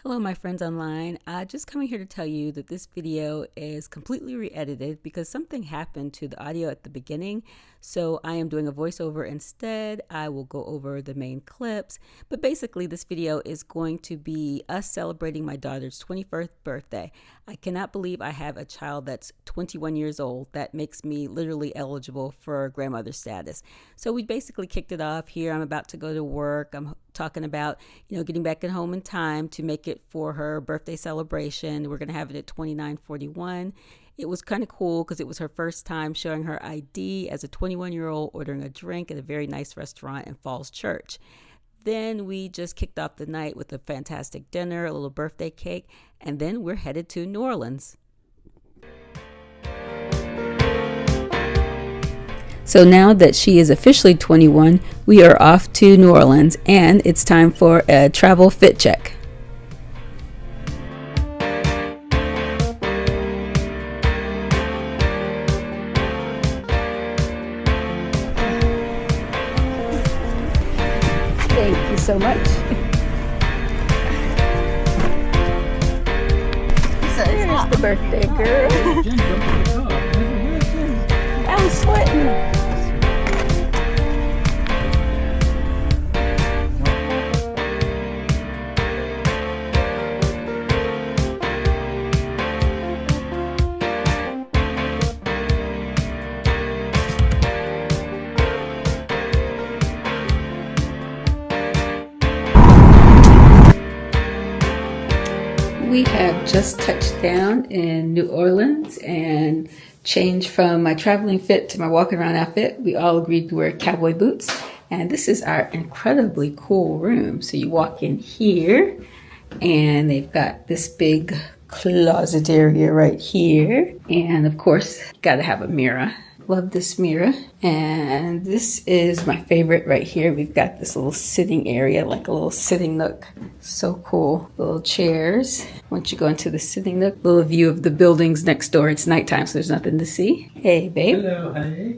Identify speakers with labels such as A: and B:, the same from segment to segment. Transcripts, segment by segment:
A: Hello, my friends online. Just coming here to tell you that this video is completely re-edited because something happened to the audio at the beginning. So I am doing a voiceover instead. I will go over the main clips. But basically, this video is going to be us celebrating my daughter's 21st birthday. I cannot believe I have a child that's 21 years old. That makes me literally eligible for grandmother status. So we basically kicked it off here. I'm about to go to work. I'm talking about, getting back at home in time to make it for her birthday celebration. We're going to have it at 2941. It was kind of cool because it was her first time showing her ID as a 21-year-old, ordering a drink at a very nice restaurant in Falls Church. Then we just kicked off the night with a fantastic dinner, a little birthday cake, and then we're headed to New Orleans. So now that she is officially 21, we are off to New Orleans, and it's time for a travel fit check. Thank you so much. There's the birthday girl. I was sweating. We have just touched down in New Orleans and changed from my traveling fit to my walking around outfit. We all agreed to wear cowboy boots. And this is our incredibly cool room. So you walk in here and they've got this big closet area right here. And of course, gotta have a mirror. Love this mirror. And this is my favorite right here. We've got this little sitting area, like a little sitting nook. So cool. Little chairs. Once you go into the sitting nook, little view of the buildings next door. It's nighttime, so there's nothing to see. Hey, babe.
B: Hello, honey.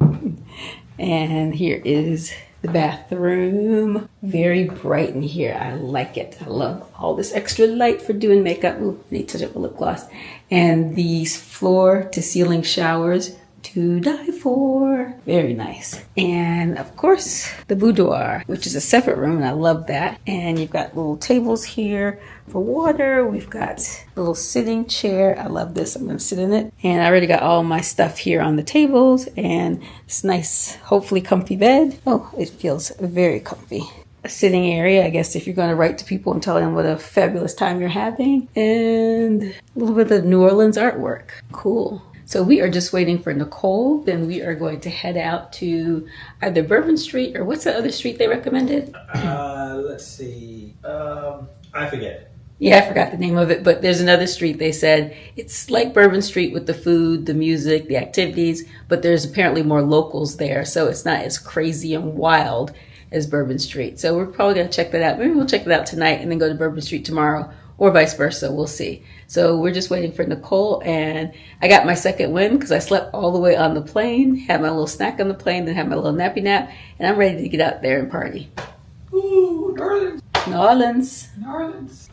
A: And here is the bathroom. Very bright in here. I like it. I love all this extra light for doing makeup. Ooh, I need to touch up a lip gloss. And these floor to ceiling showers. To die for. Very nice. And of course, the boudoir, which is a separate room, and I love that. And you've got little tables here for water. We've got a little sitting chair. I love this. I'm going to sit in it. And I already got all my stuff here on the tables and this nice, hopefully comfy bed. Oh, it feels very comfy. A sitting area, I guess, if you're going to write to people and tell them what a fabulous time you're having. And a little bit of New Orleans artwork. Cool. So we are just waiting for Nicole. Then we are going to head out to either Bourbon Street or what's the other street they recommended?
B: Let's see. I forget.
A: Yeah, I forgot the name of it, but there's another street they said. It's like Bourbon Street with the food, the music, the activities, but there's apparently more locals there, so it's not as crazy and wild as Bourbon Street. So we're probably going to check that out. Maybe we'll check it out tonight and then go to Bourbon Street tomorrow. Or vice versa, we'll see. So we're just waiting for Nicole, and I got my second win because I slept all the way on the plane, had my little snack on the plane, then had my little nappy nap, and I'm ready to get out there and party.
B: Ooh, New Orleans.
A: New Orleans.
B: New Orleans.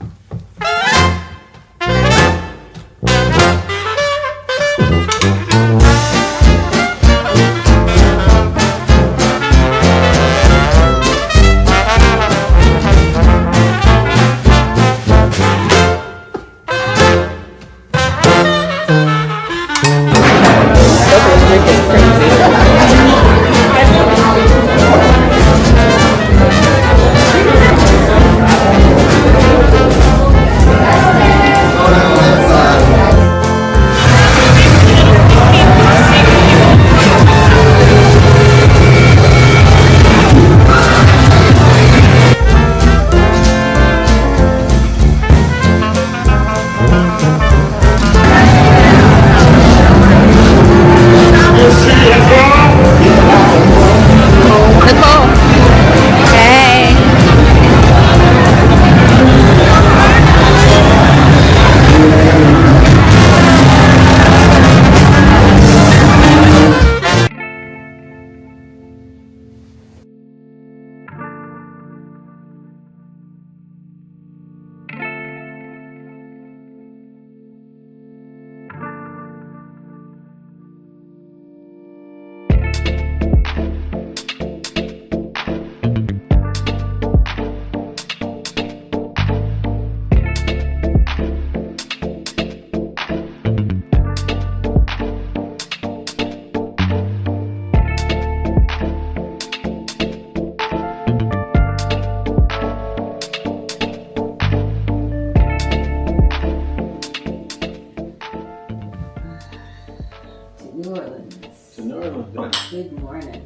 A: Good morning.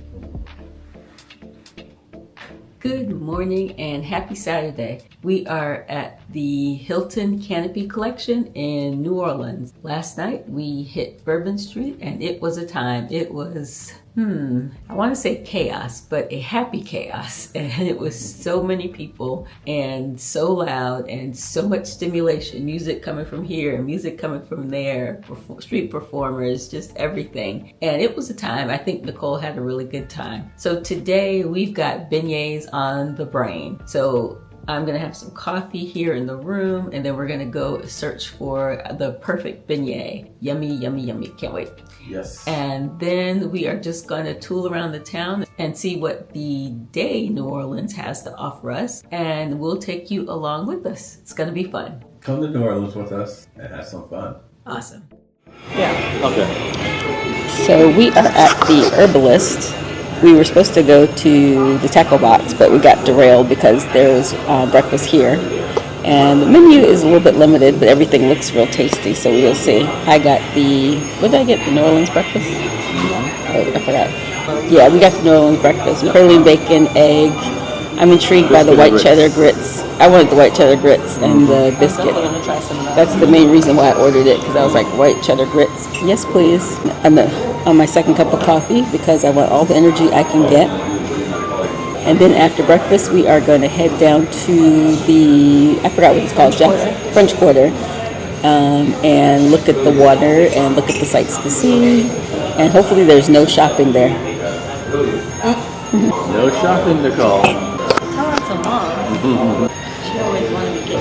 A: Good morning and happy Saturday. We are at the Hilton Canopy Collection in New Orleans. Last night we hit Bourbon Street and it was a time. It was, I want to say chaos, but a happy chaos. And it was so many people and so loud and so much stimulation. Music coming from here and music coming from there, street performers, just everything. And it was a time. I think Nicole had a really good time. So today we've got beignets on the brain. So I'm gonna have some coffee here in the room and then we're gonna go search for the perfect beignet. Yummy, yummy, yummy, can't wait.
B: Yes.
A: And then we are just gonna tool around the town and see what the day New Orleans has to offer us. And we'll take you along with us. It's gonna be fun.
C: Come to New Orleans with us and have some fun.
A: Awesome.
C: Yeah. Okay.
A: So we are at the Herbalist. We were supposed to go to the Tackle Box, but we got derailed because there was breakfast here. And the menu is a little bit limited, but everything looks real tasty, so we'll see. I got what did I get? The New Orleans breakfast? Oh, I forgot. Yeah, we got the New Orleans breakfast. Praline bacon, egg. I'm intrigued by the white cheddar grits. I wanted the white cheddar grits and the biscuit. That's the main reason why I ordered it, because I was like, white cheddar grits. Yes, please. And on my second cup of coffee, because I want all the energy I can get. And then after breakfast, we are going to head down to I forgot what it's called, French Quarter, and look at the water and look at the sights to see. And hopefully there's no shopping there.
C: No shopping, Nicole.
D: Tell her it's a mom. She always wanted to get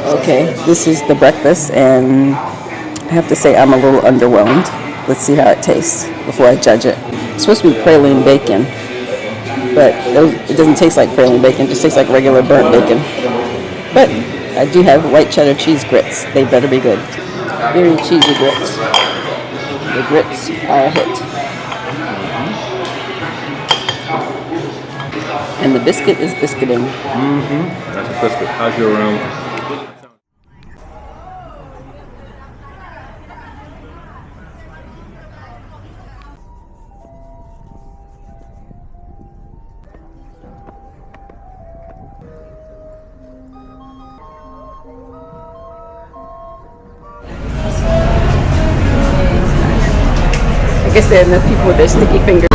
A: Okay, this is the breakfast, and I have to say I'm a little underwhelmed. Let's see how it tastes before I judge it. It's supposed to be praline bacon, but it doesn't taste like praline bacon. It just tastes like regular burnt bacon. But I do have white cheddar cheese grits. They better be good. Very cheesy grits. The grits are a hit. And the biscuit is biscuiting.
C: That's a biscuit. How's your room?
A: I guess there are enough people with their sticky fingers.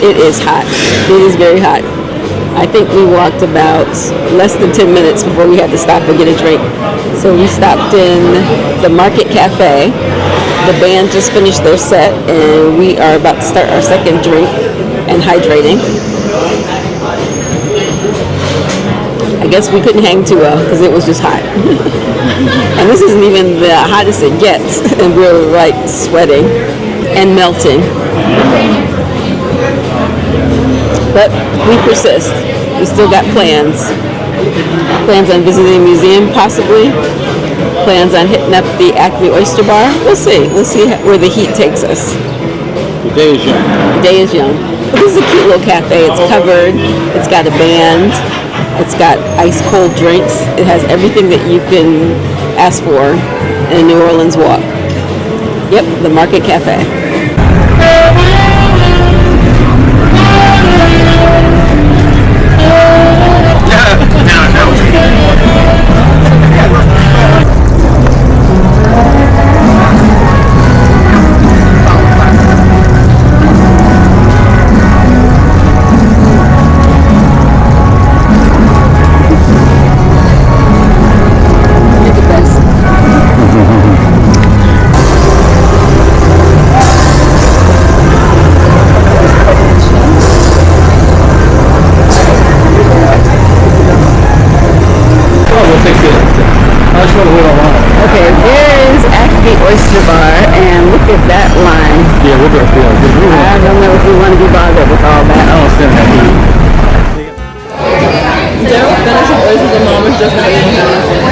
A: It is hot. It is very hot. I think we walked about less than 10 minutes before we had to stop and get a drink. So we stopped in the Market Cafe. The band just finished their set and we are about to start our second drink and hydrating. I guess we couldn't hang too well because it was just hot. And this isn't even the hottest it gets and we're like sweating and melting. But we persist. We still got plans. Plans on visiting a museum, possibly. Plans on hitting up the Acme Oyster Bar. We'll see. We'll see where the heat takes us.
C: The day is young.
A: The day is young. But this is a cute little cafe. It's covered. It's got a band. It's got ice cold drinks. It has everything that you can ask for in a New Orleans walk. Yep, the Market Cafe. want to be bothered with all that.
D: Daryl finished with oysters and mom was just not eating anything.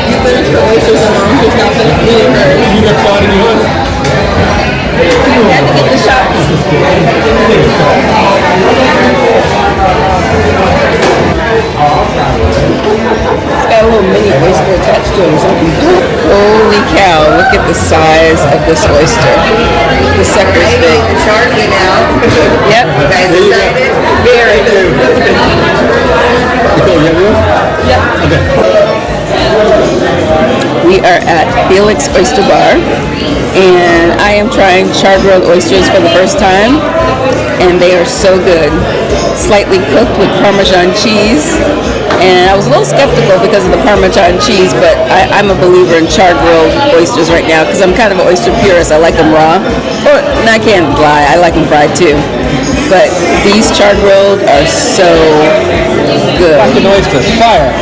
D: You finished with oysters and mom just not finished eating hers.
C: You got caught in the hood?
D: You had to get the shots.
A: It's got a little mini oyster attached to it or something. Holy cow, look at the size of this oyster. The sucker's big.
D: Charlie now.
A: Yep.
D: You guys excited?
A: Very. We are at Felix Oyster Bar, and I am trying charred grilled oysters for the first time, and they are so good. Slightly cooked with Parmesan cheese, and I was a little skeptical because of the Parmesan cheese, but I'm a believer in charred grilled oysters right now because I'm kind of an oyster purist. I like them raw, and I can't lie, I like them fried too. But these charred grilled are so good.
C: Fucking oysters, fire.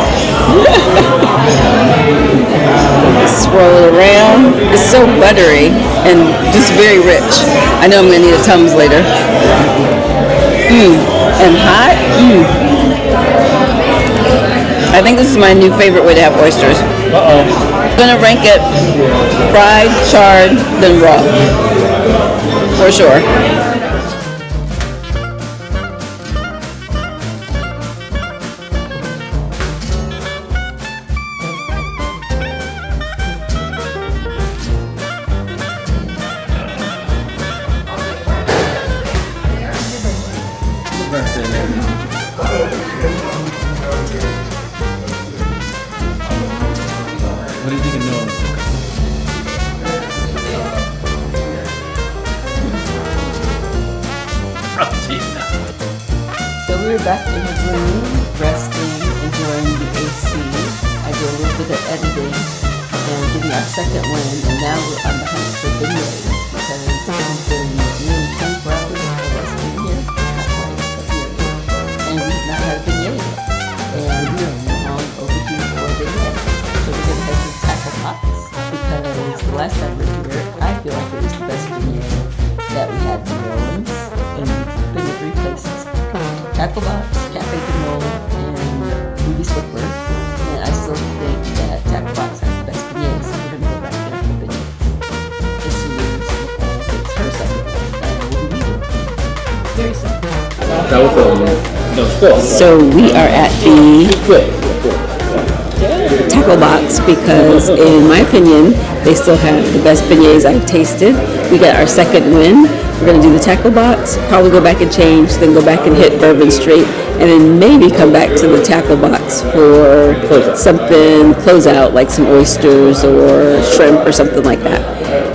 A: Swirl it around. It's so buttery and just very rich. I know I'm going to need a Tums later. And hot. I think this is my new favorite way to have oysters. I'm going to rank it fried, charred, then raw. For sure.
C: What do you think of Noah?
A: So we were back in the room, resting, enjoying the AC. I did a little bit of editing and getting our second win, and now we're on the hunt for beignets because it's been nearly 24 hours of us being here, not quite, but nearly, and we've not had a beignet yet. And we are long overdue for a beignet. So we're going to head to Tackle Box because the last time we were here, I feel like it was the best beignet that we had in New Orleans, and we've been to 3 places. Tackle Box, Cafe de Mole, and Ruby Slipper. And I still think that Tackle Box has the best beignets, so we're going to go back there for beignets. As soon as Nicole gets her second one, and we'll be leaving. Very simple.
C: That was
A: So we are at the Tackle Box because, in my opinion, they still have the best beignets I've tasted. We got our second win. We're going to do the Tackle Box, probably go back and change, then go back and hit Bourbon Street, and then maybe come back to the Tackle Box for something closeout, like some oysters or shrimp or something like that.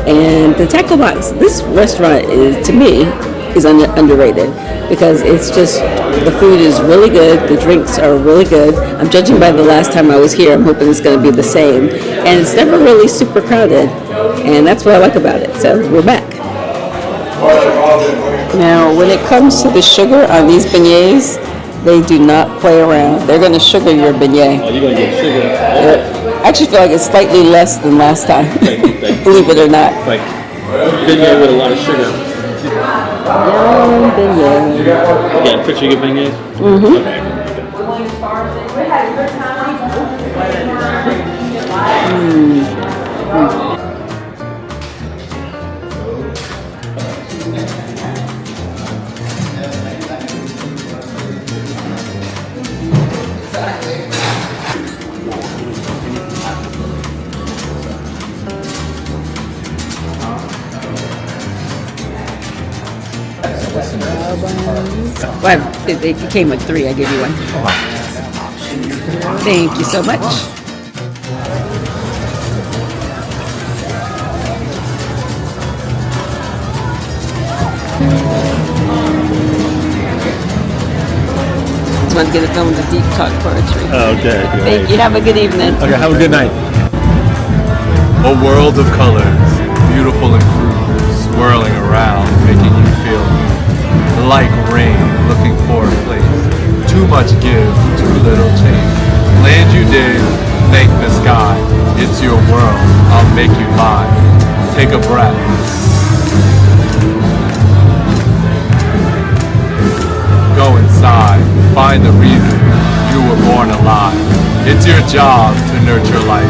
A: And the Tackle Box, this restaurant is, to me, is underrated because it's just, the food is really good, the drinks are really good. I'm judging by the last time I was here. I'm hoping it's going to be the same. And it's never really super crowded, and that's what I like about it. So we're back. Now, when it comes to the sugar on these beignets, they do not play around. They're going to sugar your beignet.
C: Oh, you're going to get sugar.
A: I actually feel like it's slightly less than last time, believe it or not.
C: Like beignet with a lot of sugar.
A: Yum beignet.
C: You got a picture of your beignets? Mm-hmm. Okay.
A: Well, they came with 3. I gave you 1. Thank you so much. Just want to get a film of the deep talk poetry.
C: Okay.
A: Thank you. Have a good evening.
C: Okay, have a good night.
E: A world of colors, beautiful and crude, swirling around, making you feel like rain, looking for a place. Too much give, too little change. Land you did, thank the sky. It's your world, I'll make you mine. Take a breath. Go inside, find the reason you were born alive. It's your job to nurture life.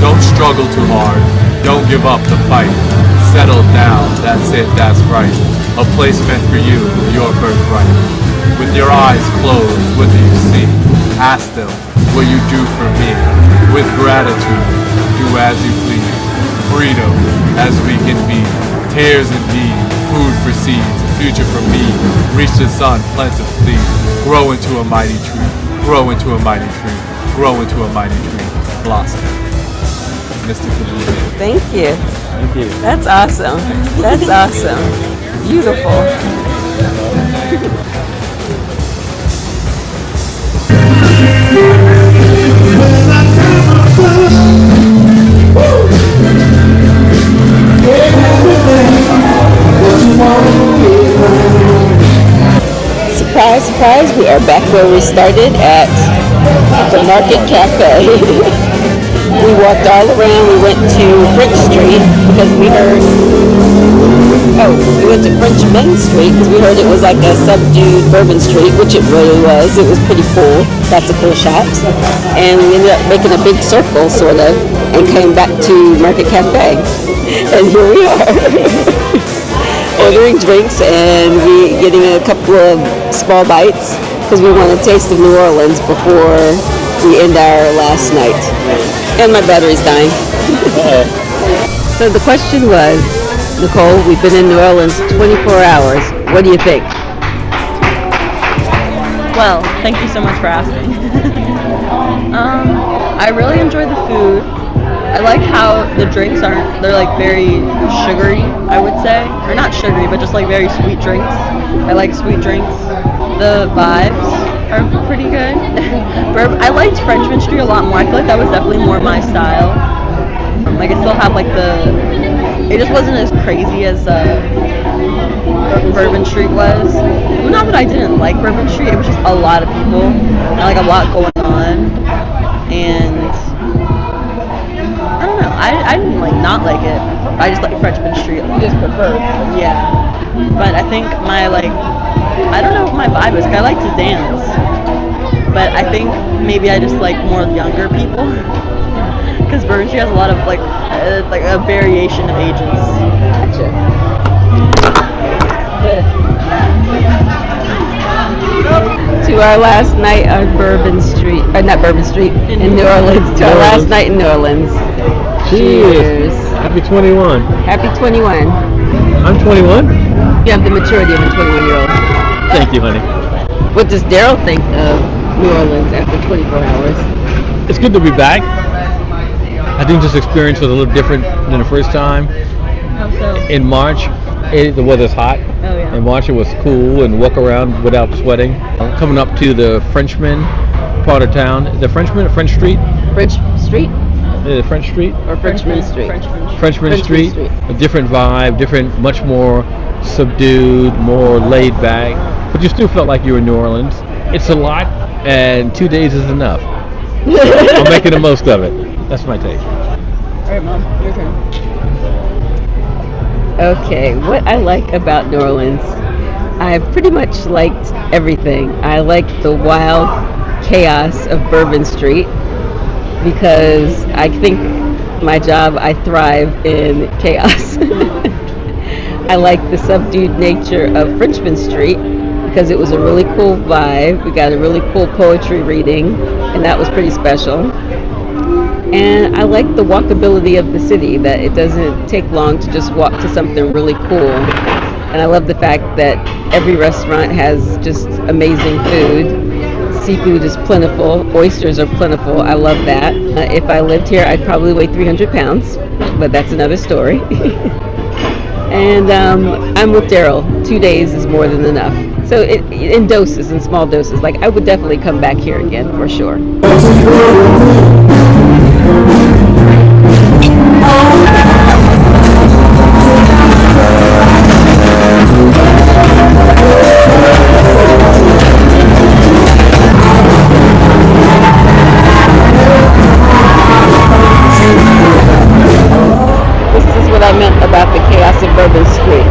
E: Don't struggle too hard. Don't give up the fight. Settle down, that's it, that's right. A place meant for you, your birthright. With your eyes closed, what do you see? Ask them, what you do for me? With gratitude, do as you please. Freedom, as we can be. Tears indeed, food for seeds, a future for me. Reach the sun plentifully. Grow into a mighty tree. Grow into a mighty tree. Grow into a mighty tree. Blossom. Mystic Illusion.
A: Thank you.
C: Thank you.
A: That's awesome. That's awesome. Beautiful. Surprise, surprise, we are back where we started at the Market Cafe. We walked all around, we went to French Street because we heard, we went to French Main Street because we heard it was like a subdued Bourbon Street, which it really was. It was pretty cool, lots of cool shops. And we ended up making a big circle, sort of, and came back to Market Cafe. And here we are. Ordering drinks and we getting a couple of small bites because we want a taste of New Orleans before we end our last night. And my battery's dying. So the question was, Nicole, we've been in New Orleans 24 hours. What do you think?
D: Well, thank you so much for asking. I really enjoyed the food. I like how the drinks they're like very sugary, I would say. Or not sugary, but just like very sweet drinks. I like sweet drinks. The vibes are pretty good. I liked Frenchman Street a lot more. I feel like that was definitely more my style. Like it still had like it just wasn't as crazy as Bourbon Street was. Well, not that I didn't like Bourbon Street, it was just a lot of people and like a lot going on. And I don't know, I didn't like not like it. I just like Frenchman Street. You just prefer. Yeah. But I think I don't know if my vibe is, 'cause I like to dance. But I think maybe I just like more younger people. Because Bourbon Street has a lot of like a variation of ages.
A: Gotcha. To our last night on Bourbon Street, or not Bourbon Street, in New Orleans. To our last night in New Orleans. Cheers.
C: Happy 21.
A: Happy 21.
C: I'm 21.
A: You have the maturity of a 21-year-old.
C: Thank you, honey.
A: What does Daryl think of New Orleans after 24 hours?
C: It's good to be back. I think this experience was a little different than the first time.
D: How so?
C: In March, the weather's hot.
D: Oh yeah.
C: In March it was cool and walk around without sweating. Coming up to the Frenchman part of town. The Frenchman, French Street?
A: French Street?
C: French Street?
A: Or Frenchman Street?
C: Frenchman Street. A different vibe, much more subdued, more laid back. But you still felt like you were in New Orleans. It's a lot, and 2 days is enough. I'm making the most of it. That's my take.
D: Alright, Mom, your turn.
A: Okay, what I like about New Orleans, I pretty much liked everything. I liked the wild chaos of Bourbon Street because I think my job, I thrive in chaos. I like the subdued nature of Frenchman Street because it was a really cool vibe. We got a really cool poetry reading, and that was pretty special. And I like the walkability of the city, that it doesn't take long to just walk to something really cool. And I love the fact that every restaurant has just amazing food. Seafood is plentiful. Oysters are plentiful. I love that. If I lived here, I'd probably weigh 300 pounds, but that's another story. And I'm with Daryl. 2 days is more than enough. So in doses, in small doses. Like I would definitely come back here again for sure. This is what I meant about the chaos of Bourbon Street.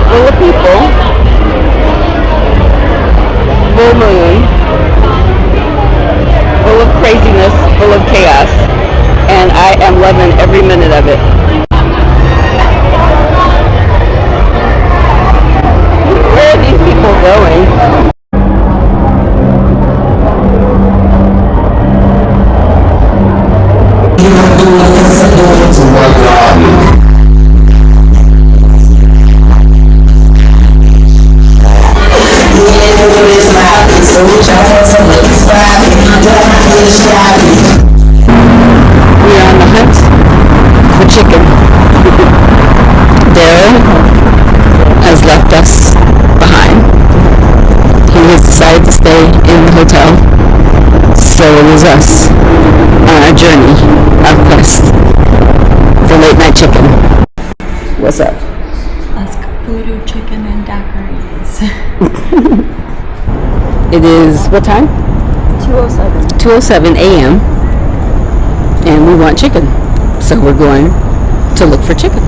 A: Full of people.
D: I'm loving every minute of it. Where are these people going? We are on the hunt for chicken. Daryl has left us behind. He has decided to stay in the hotel. So it was us on our journey, our quest for late night chicken. What's up?
F: Let's go voodoo chicken and daiquiris.
D: It is what time?
F: 2:07.
D: 2:07 a.m. and we want chicken. So we're going to look for chicken.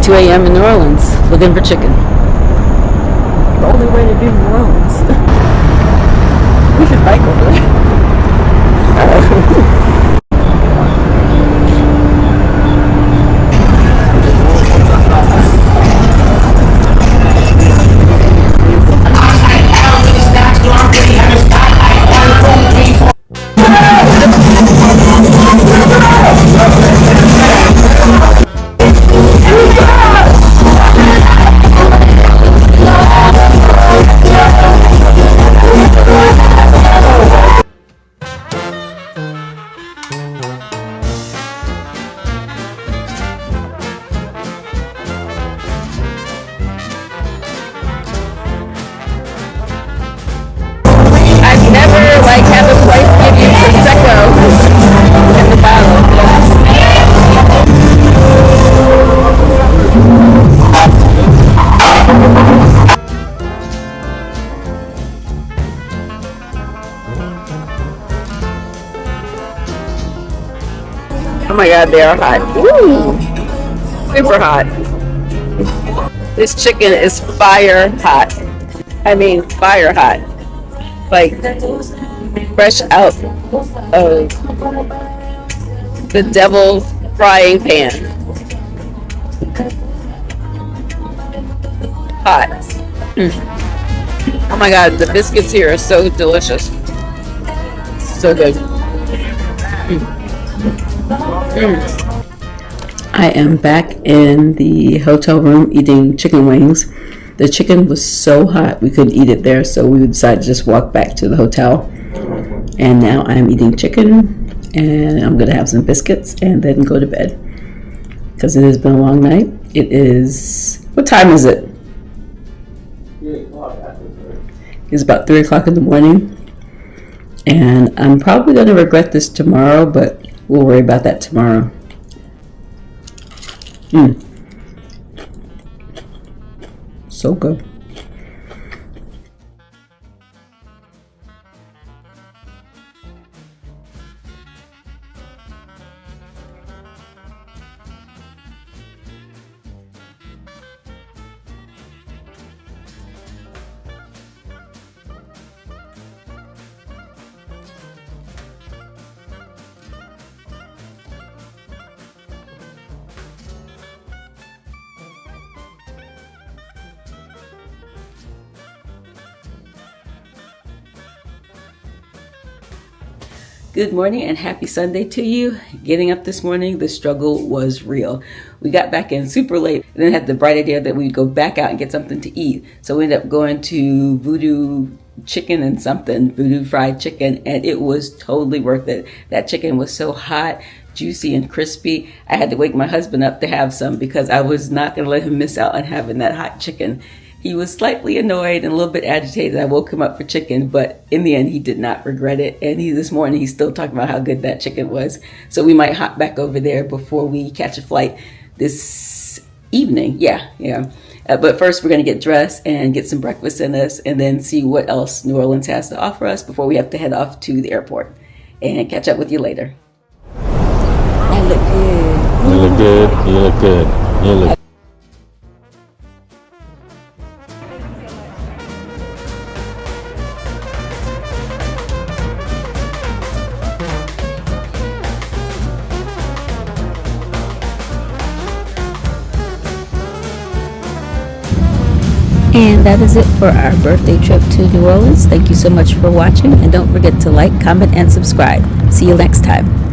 D: 2 a.m. in New Orleans, looking for chicken.
F: The only way to do New Orleans. We should bike over there. I've never had a place give you Prosecco in the bottle. Oh my god, they are hot. Ooh, super hot. This chicken is fire hot. I mean, fire hot. Like, fresh out of the devil's frying pan. Hot. Oh my god, the biscuits here are so delicious. So good. I am back in the hotel room eating chicken wings. The chicken was so hot we couldn't eat it there, so we decided to just walk back to the hotel. And now I'm eating chicken, and I'm gonna have some biscuits and then go to bed because it has been a long night. It is, what time is it?
B: 3 o'clock after.
D: It's about 3 o'clock in the morning, and I'm probably gonna regret this tomorrow, but we'll worry about that tomorrow. So good. Good morning and happy Sunday to you. Getting up this morning, the struggle was real. We got back in super late and then had the bright idea that we'd go back out and get something to eat. So we ended up going to Voodoo Chicken and something, Voodoo Fried Chicken, and it was totally worth it. That chicken was so hot, juicy and crispy. I had to wake my husband up to have some because I was not going to let him miss out on having that hot chicken. He was slightly annoyed and a little bit agitated. I woke him up for chicken, but in the end, he did not regret it. And this morning, he's still talking about how good that chicken was. So we might hop back over there before we catch a flight this evening. Yeah. But first, we're going to get dressed and get some breakfast in us and then see what else New Orleans has to offer us before we have to head off to the airport and catch up with you later. I look good.
C: You look good. You look good. You look.
A: And that is it for our birthday trip to New Orleans. Thank you so much for watching, and don't forget to like, comment, and subscribe. See you next time.